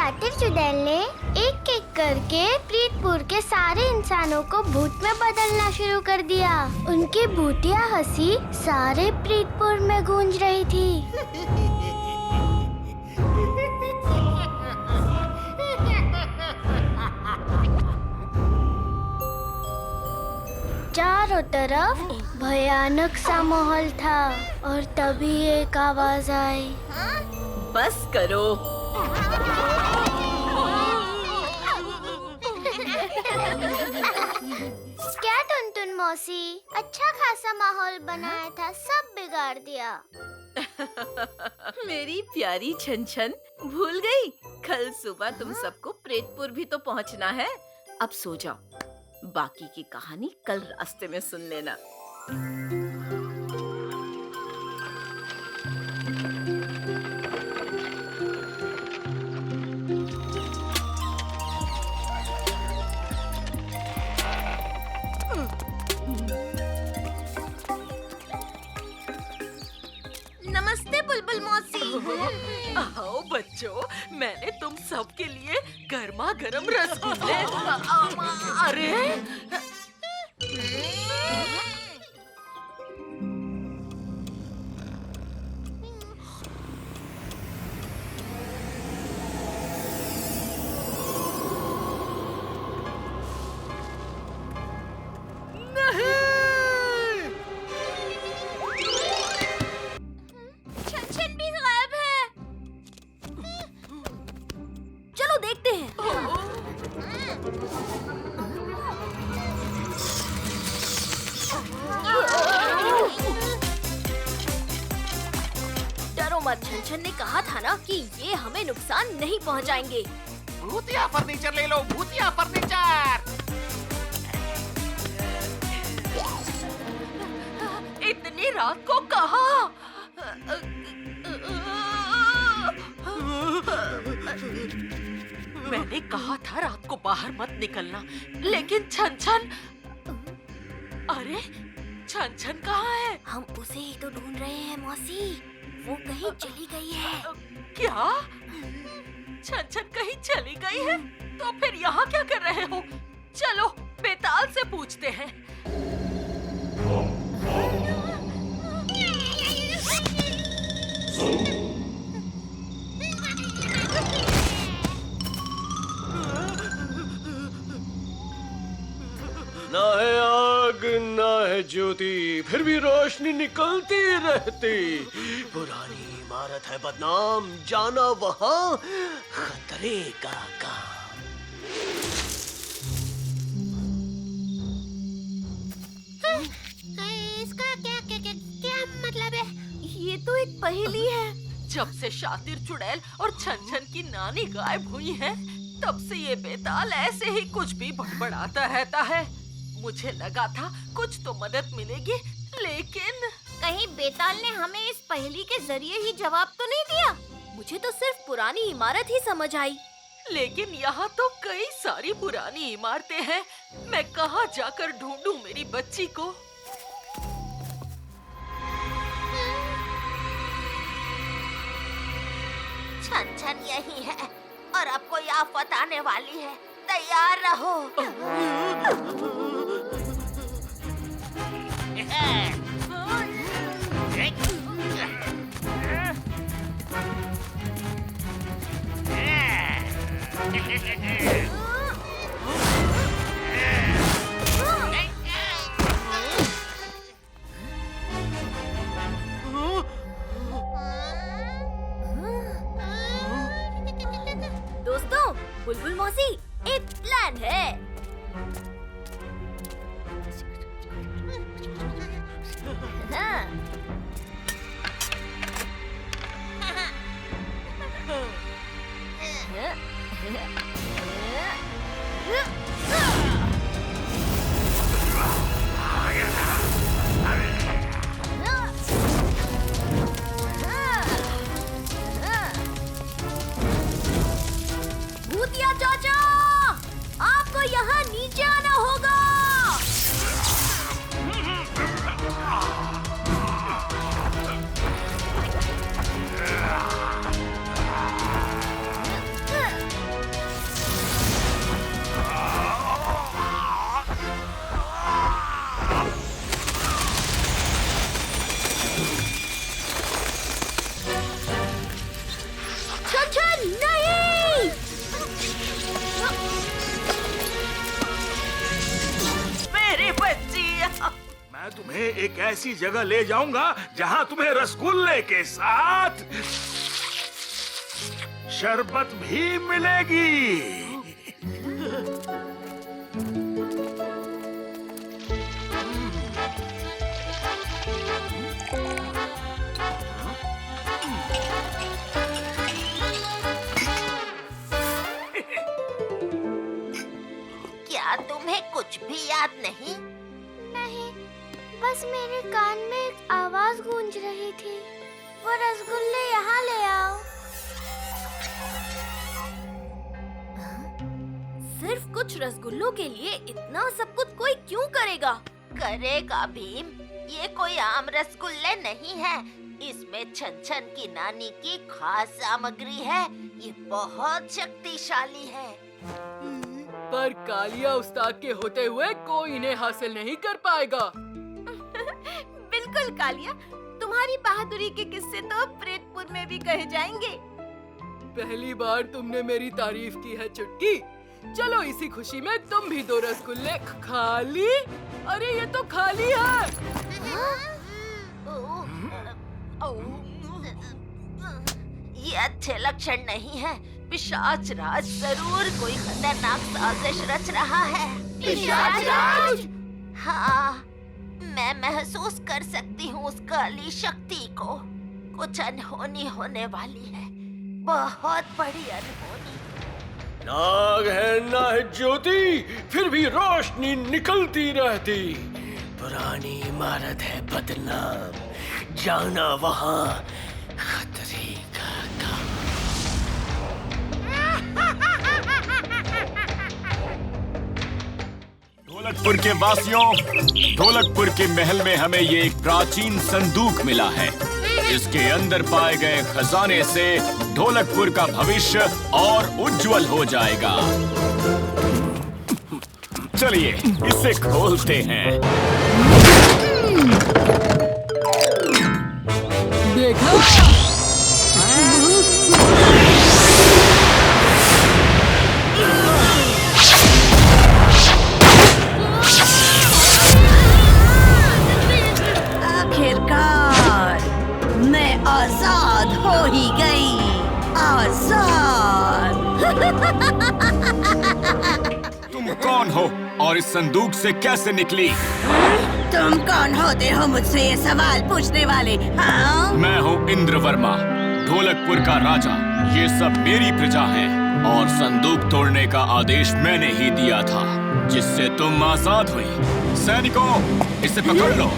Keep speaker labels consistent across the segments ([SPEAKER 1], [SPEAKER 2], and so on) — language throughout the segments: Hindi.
[SPEAKER 1] शातिर चुड़ैल ने एक एक करके प्रीतपुर के सारे इंसानों को भूत में बदलना शुरू कर दिया। उनकी भूतिया हंसी सारे प्रीतपुर में गूंज रही थी। चारों तरफ भयानक सा माहौल था और तभी एक आवाज आई,
[SPEAKER 2] बस करो।
[SPEAKER 1] क्या टुनटुन मौसी, अच्छा खासा माहौल बनाया था, सब बिगाड़ दिया।
[SPEAKER 2] मेरी प्यारी छन-छन, भूल गई? कल सुबह तुम सबको प्रेतपुर भी तो पहुंचना है। अब सो जाओ, बाकी की कहानी कल रास्ते में सुन लेना।
[SPEAKER 3] नमस्ते बुलबुल मौसी।
[SPEAKER 2] आओ बच्चों, मैंने तुम सब के लिए गर्मा गर्म रसगुल्ले। अरे
[SPEAKER 3] छन भी गायब है। चलो देखते हैं। डरो मत, छन ने कहा था ना कि ये हमें नुकसान नहीं पहुंचाएंगे।
[SPEAKER 4] भूतिया फर्नीचर ले लो, भूतिया फर्नीचर।
[SPEAKER 2] इतनी रात को कहाँ? मैंने कहा था रात को बाहर मत निकलना, लेकिन छन-छन, अरे छन-छन कहाँ है?
[SPEAKER 3] हम उसे ही तो ढूंढ रहे हैं मौसी, वो कहीं चली गई है।
[SPEAKER 2] क्या? छन-छन कहीं चली गई है? तो फिर यहाँ क्या कर रहे हो? चलो बेताल से पूछते हैं।
[SPEAKER 5] ना है आग ना है ज्योति, फिर भी रोशनी निकलती रहती। पुरानी इमारत है बदनाम, जाना वहाँ खतरे का काम।
[SPEAKER 1] इसका क्या मतलब है?
[SPEAKER 3] ये तो एक पहेली है।
[SPEAKER 2] जब से शातिर चुड़ैल और छन-छन की नानी गायब हुई है, तब से ये बेताल ऐसे ही कुछ भी बड़बड़ाता रहता है। मुझे लगा था कुछ तो मदद मिलेगी, लेकिन
[SPEAKER 3] कहीं बेताल ने हमें इस पहेली के जरिए ही जवाब तो नहीं दिया? मुझे तो सिर्फ पुरानी इमारत ही समझ आई।
[SPEAKER 2] लेकिन यहाँ तो कई सारी पुरानी इमारतें हैं। मैं कहाँ जाकर ढूंढूं मेरी बच्ची को?
[SPEAKER 3] छन यही है और अब कोई आफत आने वाली है, तैयार रहो। दोस्तों, बुलबुल मौसी, एक प्लान है। भूतिया चाचा, आपको यहाँ नीचे आना होगा।
[SPEAKER 6] मैं तुम्हें एक ऐसी जगह ले जाऊंगा जहां तुम्हें रसगुल्ले के साथ शरबत भी मिलेगी।
[SPEAKER 3] क्या तुम्हें कुछ भी याद नहीं?
[SPEAKER 1] नहीं, बस मेरे कान में एक आवाज गूंज रही थी, वो रसगुल्ले यहाँ ले आओ।
[SPEAKER 3] सिर्फ कुछ रसगुल्लों के लिए इतना सब कुछ कोई क्यों करेगा?
[SPEAKER 7] करेगा भीम, ये कोई आम रसगुल्ले नहीं है। इसमें छन की नानी की खास सामग्री है। ये बहुत शक्तिशाली है।
[SPEAKER 2] पर कालिया उस्ताद के होते हुए कोई इन्हें हासिल नहीं कर पाएगा।
[SPEAKER 3] बिल्कुल कालिया, तुम्हारी बहादुरी के किस्से तो प्रेतपुर में भी कहे जाएंगे।
[SPEAKER 2] पहली बार तुमने मेरी तारीफ की है चुटकी। चलो इसी खुशी में तुम भी 2 रसगुल्ले खाली। अरे ये तो खाली है।
[SPEAKER 7] ये अच्छे लक्षण नहीं है। पिशाच राज जरूर कोई खतरनाक साजिश रच रहा है।
[SPEAKER 3] पिशाच राज?
[SPEAKER 7] हाँ, मैं महसूस कर सकती हूँ उस काली शक्ति को। कुछ अनहोनी होने वाली है, बहुत बड़ी अनहोनी।
[SPEAKER 5] नाग है ना है ज्योति, फिर भी रोशनी निकलती रहती। पुरानी इमारत है बदनाम, जाना वहाँ खतरे का काम।
[SPEAKER 8] ढोलकपुर के वासियों, ढोलकपुर के महल में हमें ये एक प्राचीन संदूक मिला है। इसके अंदर पाए गए खजाने से ढोलकपुर का भविष्य और उज्जवल हो जाएगा। चलिए इसे खोलते हैं।
[SPEAKER 2] देखो,
[SPEAKER 9] आखिरकार मैं आजाद हो ही गई। आजाद।
[SPEAKER 8] तुम कौन हो और इस संदूक से कैसे निकली?
[SPEAKER 9] तुम कौन होते हो मुझसे ये सवाल पूछने वाले? हाँ?
[SPEAKER 8] मैं हूँ इंद्रवर्मा, ढोलकपुर का राजा। ये सब मेरी प्रजा है और संदूक तोड़ने का आदेश मैंने ही दिया था, जिससे तुम आजाद हुई। सैनिकों, इसे पकड़ लो।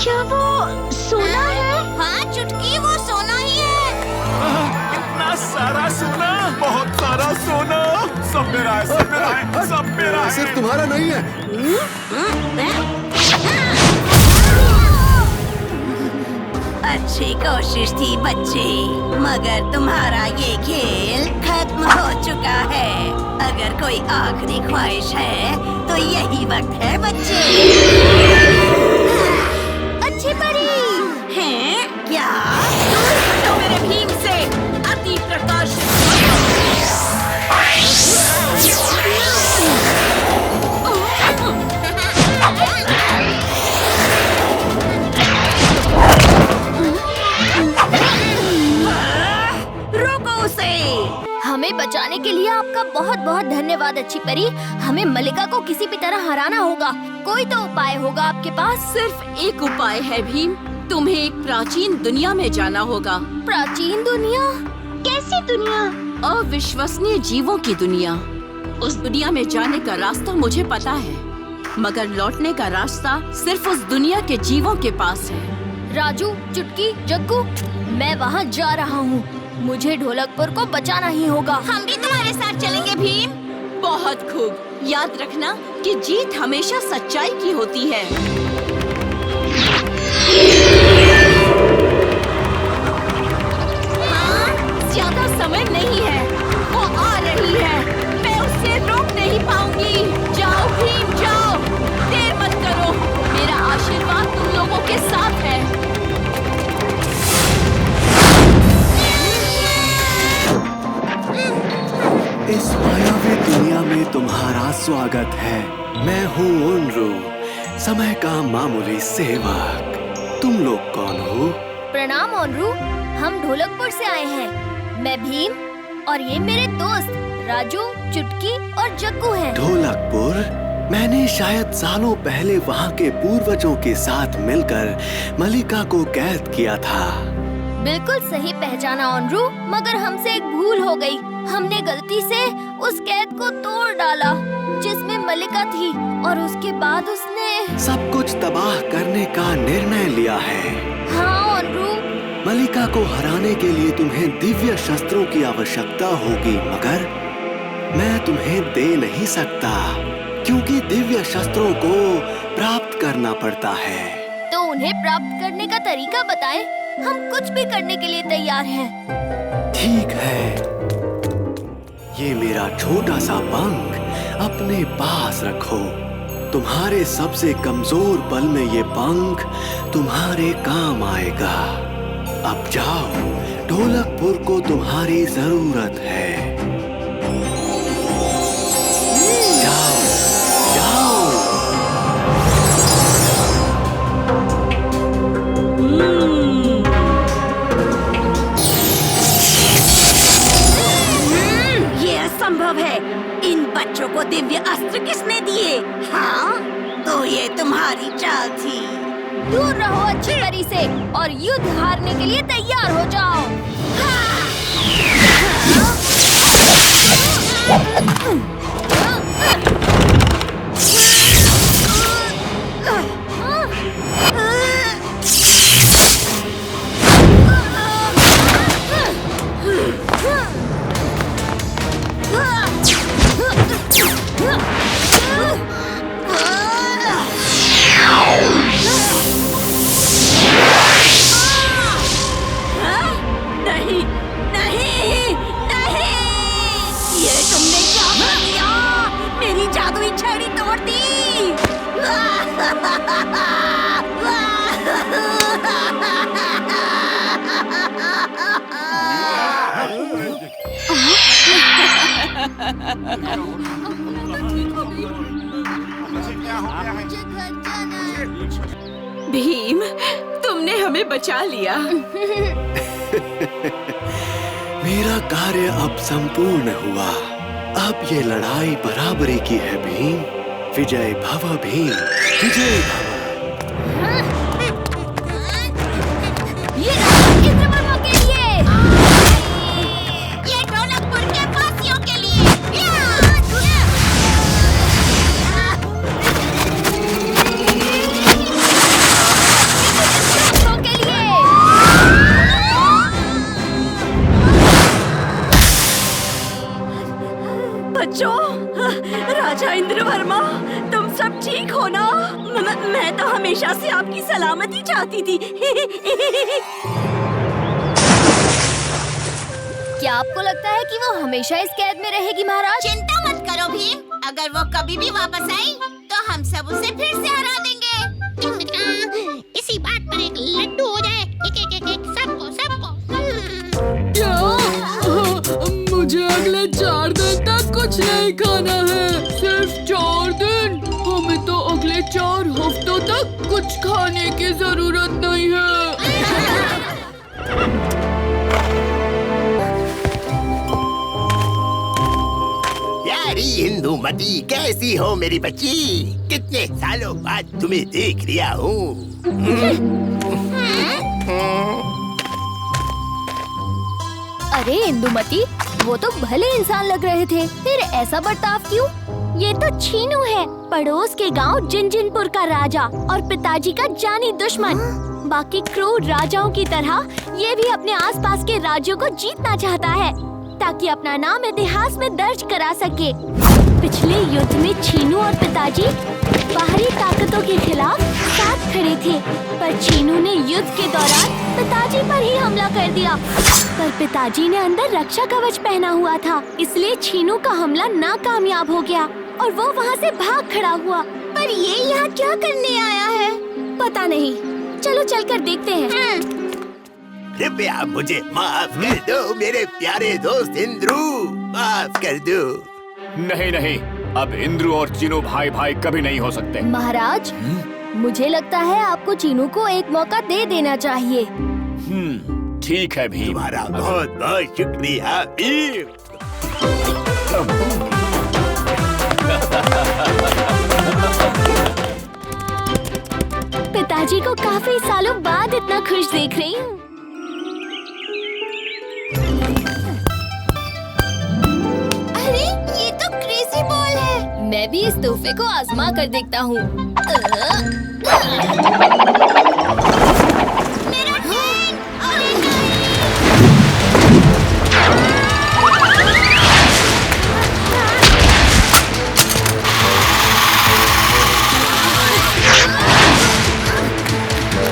[SPEAKER 1] क्या वो सोना है?
[SPEAKER 3] हाँ चुटकी, वो सोना ही है।
[SPEAKER 8] इतना सारा सोना, बहुत सारा सोना। सब मेरा है, सब मेरा है, सब मेरा है।
[SPEAKER 10] सिर्फ तुम्हारा नहीं है।
[SPEAKER 9] अच्छी कोशिश थी बच्चे, मगर तुम्हारा ये खेल खत्म हो चुका है। अगर कोई आखिरी ख्वाहिश है तो यही वक्त है बच्चे।
[SPEAKER 3] अच्छी परी
[SPEAKER 9] हैं क्या?
[SPEAKER 3] तो मेरे भीम से अति प्रकाशित।
[SPEAKER 9] रोको उसे।
[SPEAKER 3] हमें बचाने के लिए आपका बहुत बहुत धन्यवाद अच्छी परी। हमें मलिका को किसी भी तरह हराना होगा। कोई तो उपाय होगा आपके पास?
[SPEAKER 11] सिर्फ एक उपाय है भीम, तुम्हें एक प्राचीन दुनिया में जाना होगा।
[SPEAKER 3] प्राचीन दुनिया?
[SPEAKER 1] कैसी दुनिया?
[SPEAKER 11] अविश्वसनीय जीवों की दुनिया। उस दुनिया में जाने का रास्ता मुझे पता है, मगर लौटने का रास्ता सिर्फ उस दुनिया के जीवों के पास है।
[SPEAKER 3] राजू, चुटकी, जग्गू, मैं वहाँ जा रहा हूँ। मुझे ढोलकपुर को बचाना ही होगा।
[SPEAKER 9] हम भी तुम्हारे साथ चलेंगे भीम।
[SPEAKER 11] बहुत खूब। याद रखना कि जीत हमेशा सच्चाई की होती है। ज्यादा समय नहीं है, वो आ रही है। मैं उसे रोक नहीं पाऊंगी। जाओ भीम, जाओ, देर मत करो। मेरा आशीर्वाद तुम लोगों के साथ है।
[SPEAKER 10] इस
[SPEAKER 5] मायावी दुनिया में तुम्हारा स्वागत है। मैं हूँ उनरू, समय का मामूली सेवक। तुम लोग कौन हो?
[SPEAKER 3] प्रणाम ओनरू, हम ढोलकपुर से आए हैं। मैं भीम और ये मेरे दोस्त राजू, चुटकी और जग्गू हैं।
[SPEAKER 5] ढोलकपुर? मैंने शायद सालों पहले वहाँ के पूर्वजों के साथ मिलकर मलिका को कैद किया था।
[SPEAKER 3] बिल्कुल सही पहचाना ओनरू, मगर हमसे एक भूल हो गई। हमने गलती से उस कैद को तोड़ डाला जिसमें मलिका थी, और उसके बाद उसने
[SPEAKER 5] सब कुछ तबाह करने का निर्णय लिया है।
[SPEAKER 3] हाँ ओनरू।
[SPEAKER 5] मलिका को हराने के लिए तुम्हें दिव्य शस्त्रों की आवश्यकता होगी, मगर मैं तुम्हें दे नहीं सकता क्योंकि दिव्य शस्त्रों को प्राप्त करना पड़ता है।
[SPEAKER 3] तो उन्हें प्राप्त करने का तरीका बताएं, हम कुछ भी करने के लिए तैयार हैं।
[SPEAKER 5] ठीक है, ये मेरा छोटा सा पंख अपने पास रखो। तुम्हारे सबसे कमजोर पल में ये पंख तुम्हारे काम आएगा। अब जाओ, ढोलकपुर को तुम्हारी जरूरत है। जाओ, जाओ।
[SPEAKER 9] ये असंभव है। इन बच्चों को दिव्य अस्त्र किसने दिए? हाँ, तो ये तुम्हारी चाल थी।
[SPEAKER 3] दूर रहो अच्छी परी से और युद्ध हारने के लिए तैयार हो जाओ।
[SPEAKER 9] नहीं, नहीं, नहीं! ये तुमने क्या कर दिया? मेरी जादुई छड़ी तोड़ दी।
[SPEAKER 11] भीम, तुमने हमें बचा लिया।
[SPEAKER 5] मेरा कार्य अब संपूर्ण हुआ। अब ये लड़ाई बराबरी की है भीम। विजय भव भीम, विजय भव।
[SPEAKER 3] ये इंद्रवर्मा के लिए,
[SPEAKER 7] ये ढोलकपुर के वासियों के लिए।
[SPEAKER 3] के लिए।
[SPEAKER 9] बच्चों, राजा इंद्रवर्मा, तुम सब ठीक हो ना? मैं तो हमेशा से आपकी सलामती चाहती थी।
[SPEAKER 3] क्या आपको लगता है कि वो हमेशा इस कैद में रहेगी महाराज?
[SPEAKER 7] चिंता मत करो भीम, अगर वो कभी भी वापस आई तो हम सब उसे फिर से हरा देंगे। इसी बात पर एक लड्डू हो जाए, एक सबको सबको।
[SPEAKER 11] क्या? मुझे अगले 4 दिन तक कुछ नहीं खाना है। सिर्फ 4 दिन? हमें तो अगले 4 हफ्तों तक कुछ खाने की जरूरत नहीं है।
[SPEAKER 10] प्यारी इंदुमती, कैसी हो मेरी बच्ची? कितने सालों बाद तुम्हें देख लिया हूँ।
[SPEAKER 3] अरे इंदुमती, वो तो भले इंसान लग रहे थे, फिर ऐसा बर्ताव क्यों? ये तो छीनू है, पड़ोस के गांव जिनजिनपुर का राजा और पिताजी का जानी दुश्मन। बाकी क्रूर राजाओं की तरह ये भी अपने आसपास के राज्यों को जीतना चाहता है ताकि अपना नाम इतिहास में दर्ज करा सके। पिछले युद्ध में छीनू और पिताजी बाहरी ताकतों के खिलाफ साथ खड़े थे, पर छीनू ने युद्ध के दौरान पिताजी पर ही हमला कर दिया। पर पिताजी ने अंदर रक्षा कवच पहना हुआ था, इसलिए छीनू का हमला नाकामयाब हो गया और वो वहाँ से भाग खड़ा हुआ। पर ये यहाँ क्या करने आया है? पता नहीं, चलो चलकर देखते हैं।
[SPEAKER 10] कृपया मुझे माफ कर दो मेरे प्यारे दोस्त इंद्रू, माफ कर दो।
[SPEAKER 8] नहीं नहीं, अब इंद्रू और चीनू भाई भाई कभी नहीं हो सकते।
[SPEAKER 3] महाराज, मुझे लगता है आपको चीनू को एक मौका दे देना चाहिए।
[SPEAKER 8] ठीक है भीम।
[SPEAKER 10] तुम्हारा बहुत बहुत शुक्रिया भीम।
[SPEAKER 3] पिताजी को काफी सालों बाद इतना खुश देख रही हूँ। अरे ये तो क्रेजी बॉल है। मैं भी इस तोहफे को आजमा कर देखता हूँ। मेरा ट्रेन! अरे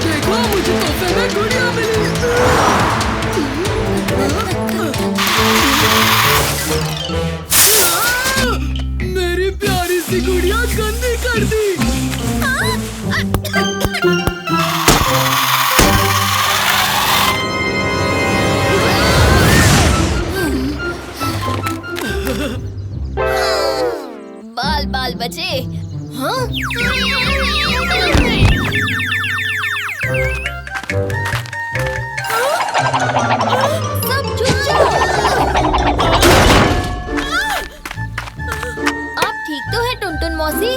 [SPEAKER 11] देखो, मुझे तोहफे में गुड़िया मिली। मेरी प्यारी सी गुड़िया गंदी कर दी।
[SPEAKER 3] बाल बाल बचे। हाँ? सब चुप जाओ। आप ठीक तो है टुनटुन मौसी?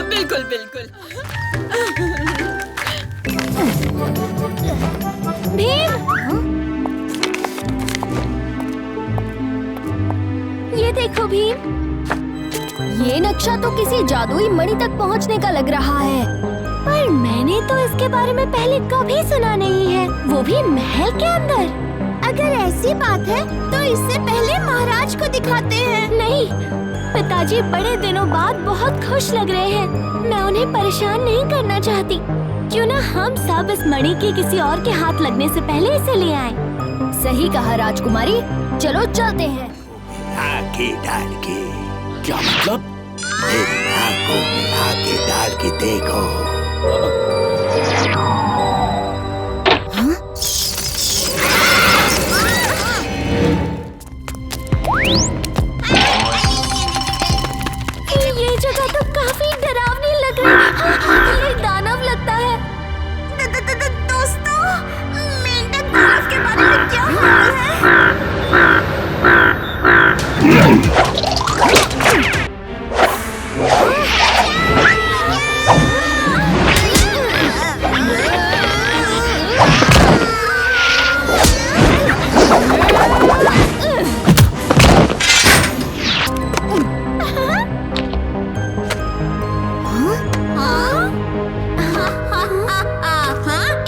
[SPEAKER 11] बिल्कुल बिल्कुल।
[SPEAKER 3] भीम, ये देखो भीम, ये नक्शा तो किसी जादुई मणि तक पहुंचने का लग रहा है, पर मैंने तो इसके बारे में पहले कभी सुना नहीं है, वो भी महल के अंदर। अगर ऐसी बात है तो इससे पहले महाराज को दिखाते हैं। नहीं, पिताजी बड़े दिनों बाद बहुत खुश लग रहे हैं, मैं उन्हें परेशान नहीं करना चाहती। क्यों ना हम सब इस मणि की किसी और के हाथ लगने से पहले इसे ले आएं। सही कहा राजकुमारी, चलो चलते हैं।
[SPEAKER 10] आके डाल के।
[SPEAKER 8] क्या मतलब?
[SPEAKER 10] मेरी आंखों में आके डाल के देखो।
[SPEAKER 3] ये जगह तो काफी डरावनी लग रही है। ये दानव लगता है। दोस्तों, मेंढक दानव के बारे में क्या हाल है?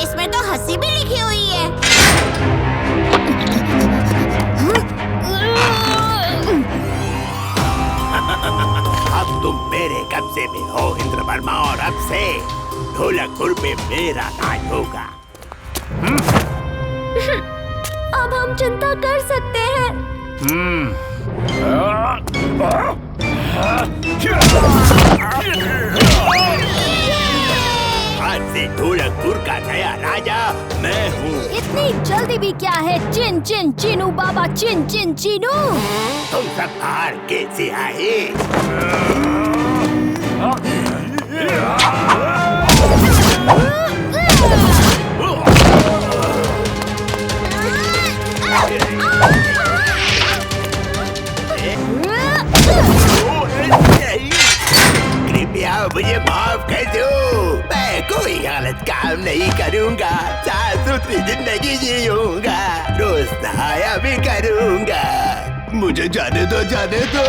[SPEAKER 3] इसमें तो हंसी भी लिखी हुई है।
[SPEAKER 10] अब तुम मेरे कब्जे में हो इंद्रवर्मा, और अब से ढोलकपुर में मेरा राज होगा।
[SPEAKER 3] अब हम चिंता कर सकते हैं।
[SPEAKER 10] आज से ढोलकपुर का नया राजा मैं हूँ।
[SPEAKER 3] इतनी जल्दी भी क्या है? चिन चिन चिनू बाबा, चिन चिन चिनू।
[SPEAKER 10] तुम सब बाहर कैसे आए? कृपया मुझे माफ कर दो, मैं कोई गलत काम नहीं करूँगा, साफ सुथरी जिंदगी जीऊंगा, रोज नहाया भी करूँगा। मुझे जाने दो, जाने दो।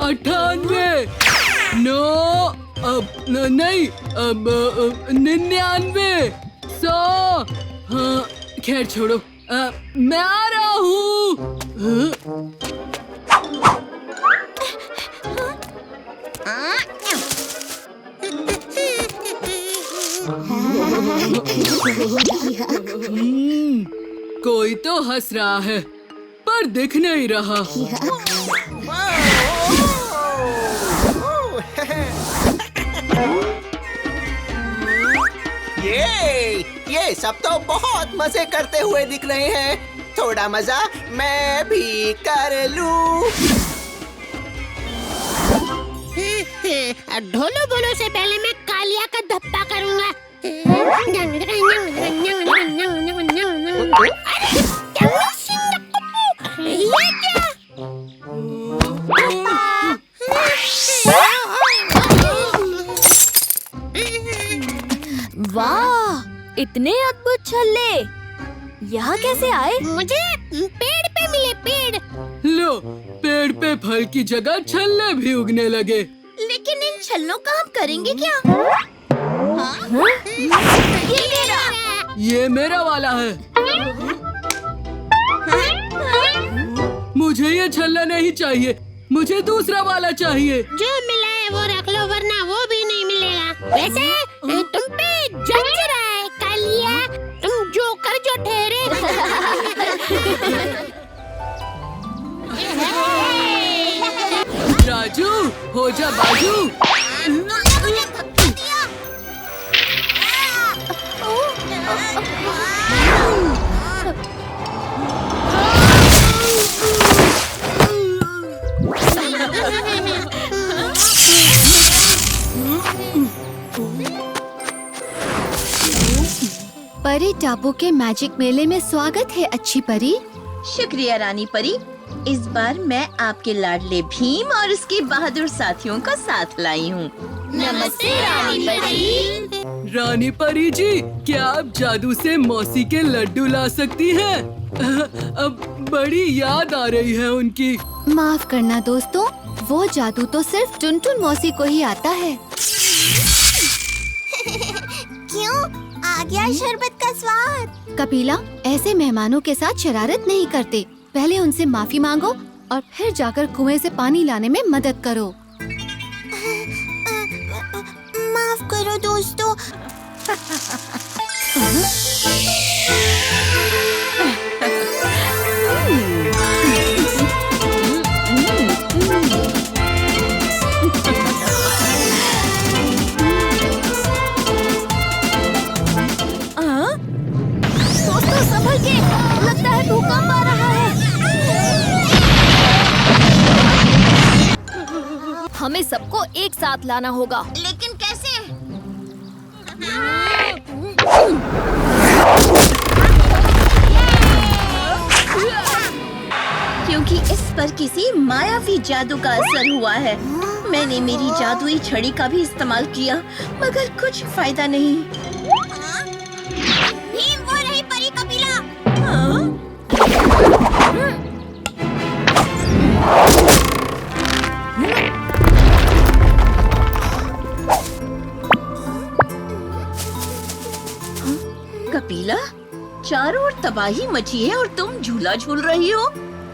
[SPEAKER 11] अठानवे, नो, नहीं, 99, 100। हाँ, खैर छोड़ो, मैं आ रहा हूँ। कोई तो हंस रहा है, पर दिख नहीं रहा।
[SPEAKER 10] ये सब तो बहुत मजे करते हुए दिख रहे हैं। थोड़ा मजा मैं भी कर लूं।
[SPEAKER 12] ढोलो बोलो से पहले मैं कालिया का धप्पा करूंगा। ये क्या?
[SPEAKER 3] वाह, इतने अद्भुत छल्ले यहाँ कैसे आए?
[SPEAKER 12] मुझे पेड़ पे मिले, पेड़।
[SPEAKER 5] लो, पेड़ पे फल की जगह छल्ले भी उगने लगे।
[SPEAKER 3] लेकिन इन छल्लों का हम करेंगे क्या?
[SPEAKER 5] ये मेरा वाला है। मुझे ये छल्ला नहीं चाहिए, मुझे दूसरा वाला चाहिए।
[SPEAKER 12] जो मिला है वो रख लो, वरना वो भी नहीं मिलेगा। वैसे तुम पे जच रहा है कालिया, तुम जोकर जो ठहरे।
[SPEAKER 5] राजू, हो जा बाजू।
[SPEAKER 12] मुझे धक्का दिया।
[SPEAKER 3] परी टापू के मैजिक मेले में स्वागत है अच्छी परी।
[SPEAKER 11] शुक्रिया रानी परी। इस बार मैं आपके लाडले भीम और उसके बहादुर साथियों को साथ लाई हूँ।
[SPEAKER 12] नमस्ते रानी परी।
[SPEAKER 5] रानी परी जी, क्या आप जादू से मौसी के लड्डू ला सकती हैं? अब बड़ी याद आ रही है उनकी।
[SPEAKER 3] माफ करना दोस्तों, वो जादू तो सिर्फ टुनटुन मौसी को ही आता है।
[SPEAKER 1] क्यों? आ गया शरबत का स्वाद।
[SPEAKER 3] कपिला, ऐसे मेहमानों के साथ शरारत नहीं करते। पहले उनसे माफी मांगो और फिर जाकर कुएं से पानी लाने में मदद करो।
[SPEAKER 1] माफ करो दोस्तों।
[SPEAKER 3] दोस्तों संभल के, लगता है भूकंप आ रहा है। हमें सबको एक साथ लाना होगा।
[SPEAKER 1] लेकिन कैसे?
[SPEAKER 11] क्योंकि इस पर किसी मायावी जादू का असर हुआ है। मैंने मेरी जादुई छड़ी का भी इस्तेमाल किया, मगर कुछ फायदा नहीं।
[SPEAKER 1] भीम, वो रही परी कपिला।
[SPEAKER 11] कपिला, चारों ओर तबाही मची है और तुम झूला झूल रही हो।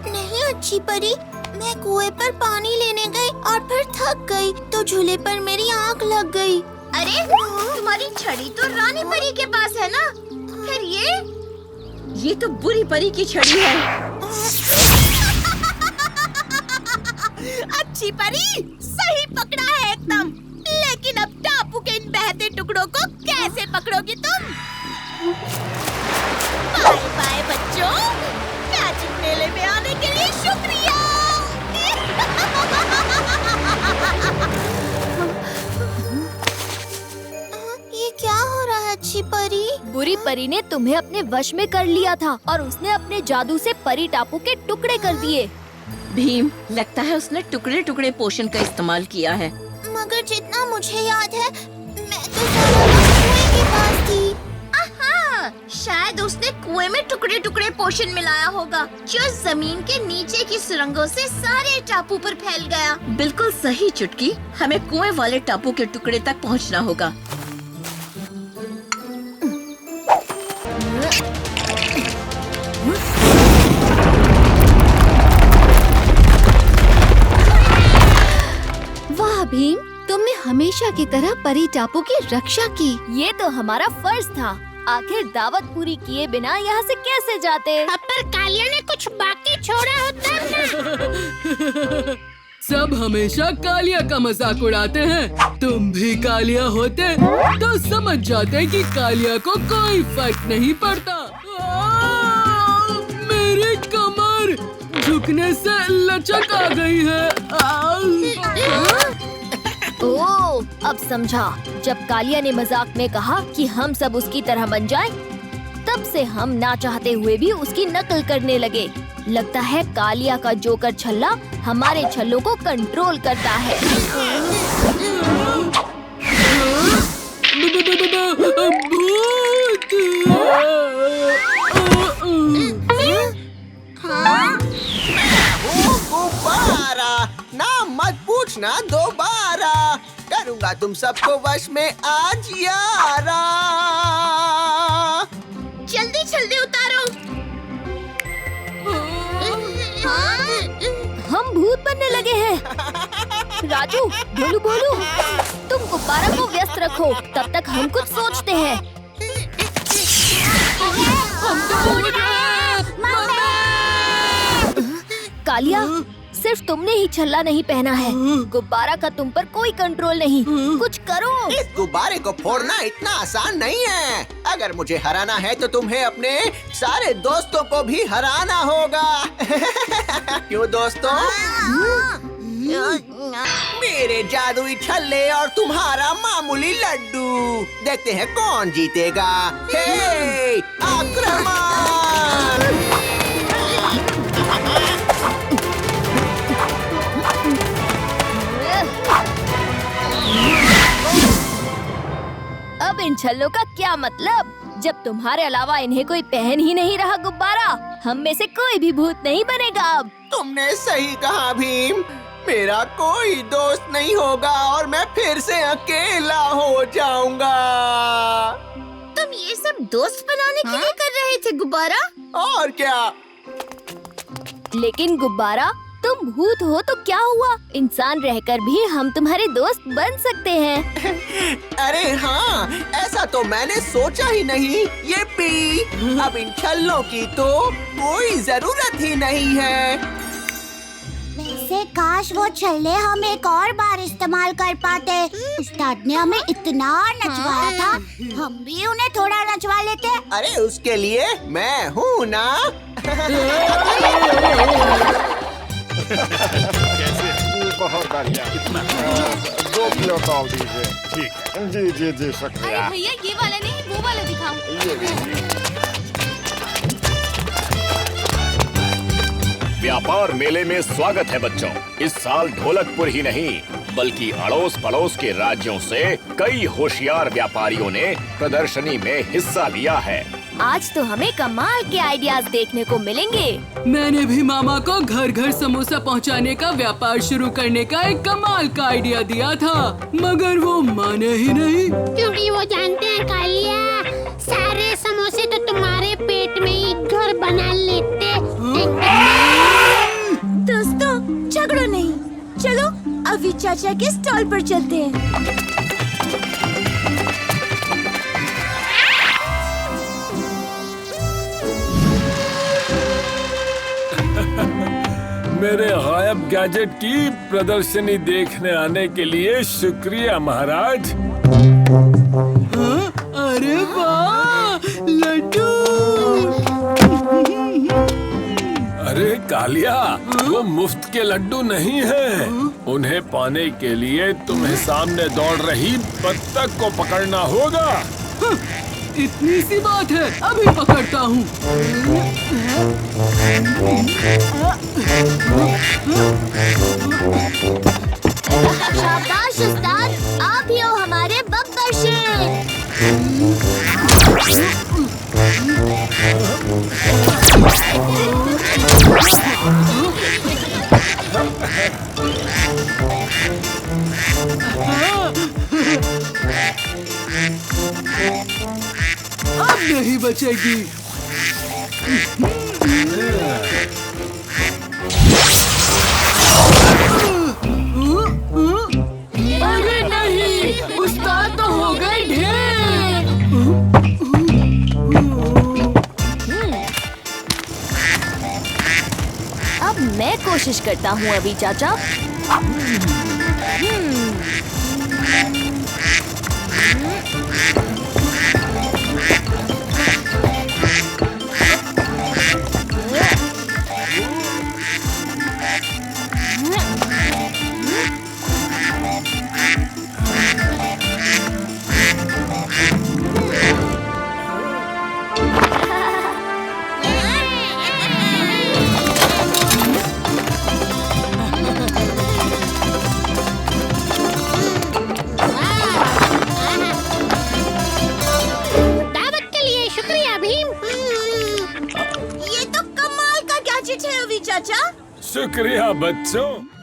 [SPEAKER 1] नहीं अच्छी परी, मैं कुएं पर पानी लेने गई और फिर थक गई तो झूले पर मेरी आंख लग गई।
[SPEAKER 11] अरे तुम्हारी छड़ी तो रानी परी के पास है ना, फिर ये तो बुरी परी की छड़ी है।
[SPEAKER 12] अच्छी परी, सही पकड़ा है एकदम। लेकिन अब टापू के इन बहते टुकड़ों को कैसे पकड़ोगी तुम? बाय बाय बच्चों, मैजिक मेले में आने के लिए शुक्रिया।
[SPEAKER 1] ये क्या हो रहा है अच्छी परी?
[SPEAKER 3] बुरी परी ने तुम्हें अपने वश में कर लिया था और उसने अपने जादू से परी टापू के टुकड़े कर दिए।
[SPEAKER 11] भीम, लगता है उसने टुकड़े टुकड़े पोषण का इस्तेमाल किया है।
[SPEAKER 1] मगर जितना मुझे याद है, मैं तो सारा वक्त कुएं के पास थी।
[SPEAKER 11] आहा, शायद उसने कुएं में टुकड़े टुकड़े पोषण मिलाया होगा, जो जमीन के नीचे की सुरंगों से सारे टापू पर फैल गया। बिल्कुल सही चुटकी, हमें कुएं वाले टापू के टुकड़े तक पहुंचना होगा।
[SPEAKER 3] वाह भीम, तुमने हमेशा की तरह परी टापू की रक्षा की। ये तो हमारा फर्ज था। आखिर दावत पूरी किए बिना यहाँ से कैसे जाते?
[SPEAKER 12] अब पर कालिया ने कुछ बाकी छोड़ा होता ना।
[SPEAKER 13] सब हमेशा कालिया का मजाक उड़ाते हैं। तुम भी कालिया होते तो समझ जाते कि कालिया को कोई फर्क नहीं पड़ता। मेरी कमर झुकने से लचक आ गई है।
[SPEAKER 3] ओह, अब समझा। जब कालिया ने मजाक में कहा कि हम सब उसकी तरह बन जाएं, तब से हम ना चाहते हुए भी उसकी नकल करने लगे। लगता है कालिया का जोकर छल्ला हमारे छल्लों को कंट्रोल करता है।
[SPEAKER 10] गुब्बारा, नाम मत पूछना दोबारा, करूँगा तुम सबको वश में आज यारा।
[SPEAKER 12] जल्दी जल्दी उतारो।
[SPEAKER 3] हम भूत बनने लगे हैं। राजू, भोलू भोलू, तुम गुब्बारा को व्यस्त रखो, तब तक हम कुछ सोचते हैं। कालिया, सिर्फ तुमने ही छल्ला नहीं पहना है। गुब्बारा का तुम पर कोई कंट्रोल नहीं। कुछ करो।
[SPEAKER 10] इस गुब्बारे को फोड़ना इतना आसान नहीं है। अगर मुझे हराना है तो तुम्हें अपने सारे दोस्तों को भी हराना होगा। क्यों दोस्तों? मेरे जादुई छल्ले और तुम्हारा मामूली लड्डू, देखते हैं कौन जीतेगा। हे, आक्रमण!
[SPEAKER 3] अब इन छल्लों का क्या मतलब? जब तुम्हारे अलावा इन्हें कोई पहन ही नहीं रहा गुब्बारा, हम में से कोई भी भूत नहीं बनेगा अब।
[SPEAKER 10] तुमने सही कहा भीम, मेरा कोई दोस्त नहीं होगा और मैं फिर से अकेला हो जाऊंगा।
[SPEAKER 12] तुम ये सब दोस्त बनाने के लिए कर रहे थे गुब्बारा?
[SPEAKER 10] और क्या?
[SPEAKER 3] लेकिन गुब्बारा, तुम भूत हो तो क्या हुआ? इंसान रहकर भी हम तुम्हारे दोस्त बन सकते हैं।
[SPEAKER 10] अरे हाँ, ऐसा तो मैंने सोचा ही नहीं। ये पी, अब इन छल्लों की तो कोई जरूरत ही नहीं है।
[SPEAKER 1] वैसे काश वो छल्ले हम एक और बार इस्तेमाल कर पाते। उस्ताद ने हमें इतना नचवाया था, हम भी उन्हें थोड़ा नचवा लेते।
[SPEAKER 10] अरे उसके लिए मैं हूँ ना।
[SPEAKER 14] बहुत बढ़िया। 2 किलो तौल दीजिए। ठीक है। जी जी जी, शुक्रिया।
[SPEAKER 11] भैया ये वाला नहीं, वो वाला दिखाओ।
[SPEAKER 8] व्यापार मेले में स्वागत है बच्चों। इस साल ढोलकपुर ही नहीं बल्कि अड़ोस पड़ोस के राज्यों से कई होशियार व्यापारियों ने प्रदर्शनी में हिस्सा लिया है।
[SPEAKER 3] आज तो हमें कमाल के आइडियाज देखने को मिलेंगे।
[SPEAKER 13] मैंने भी मामा को घर घर समोसा पहुंचाने का व्यापार शुरू करने का एक कमाल का आइडिया दिया था, मगर वो माने ही नहीं।
[SPEAKER 12] क्योंकि वो जानते हैं कालिया, सारे समोसे तो तुम्हारे पेट में ही घर बना लेते।
[SPEAKER 3] दोस्तों, झगड़ो नहीं, चलो अभी चाचा के स्टॉल पर चलते हैं।
[SPEAKER 15] मेरे गायब गैजेट की प्रदर्शनी देखने आने के लिए शुक्रिया महाराज।
[SPEAKER 13] अरे वाह, लड्डू!
[SPEAKER 15] अरे कालिया, वो मुफ्त के लड्डू नहीं हैं। उन्हें पाने के लिए तुम्हें सामने दौड़ रही बत्तख को पकड़ना होगा।
[SPEAKER 13] इतनी सी बात है, अभी पकड़ता हूँ।
[SPEAKER 1] शाबाश उस्ताद, आप ही हो हमारे बब्बर शेर।
[SPEAKER 13] अब नहीं बचेगी। अरे नहीं, उस्ताद तो हो गए ढेर।
[SPEAKER 3] अब मैं कोशिश करता हूँ अभी चाचा।
[SPEAKER 12] दावत के लिए शुक्रिया भीम।
[SPEAKER 9] ये तो कमाल का गैजेट है अभी चाचा।
[SPEAKER 15] शुक्रिया बच्चों।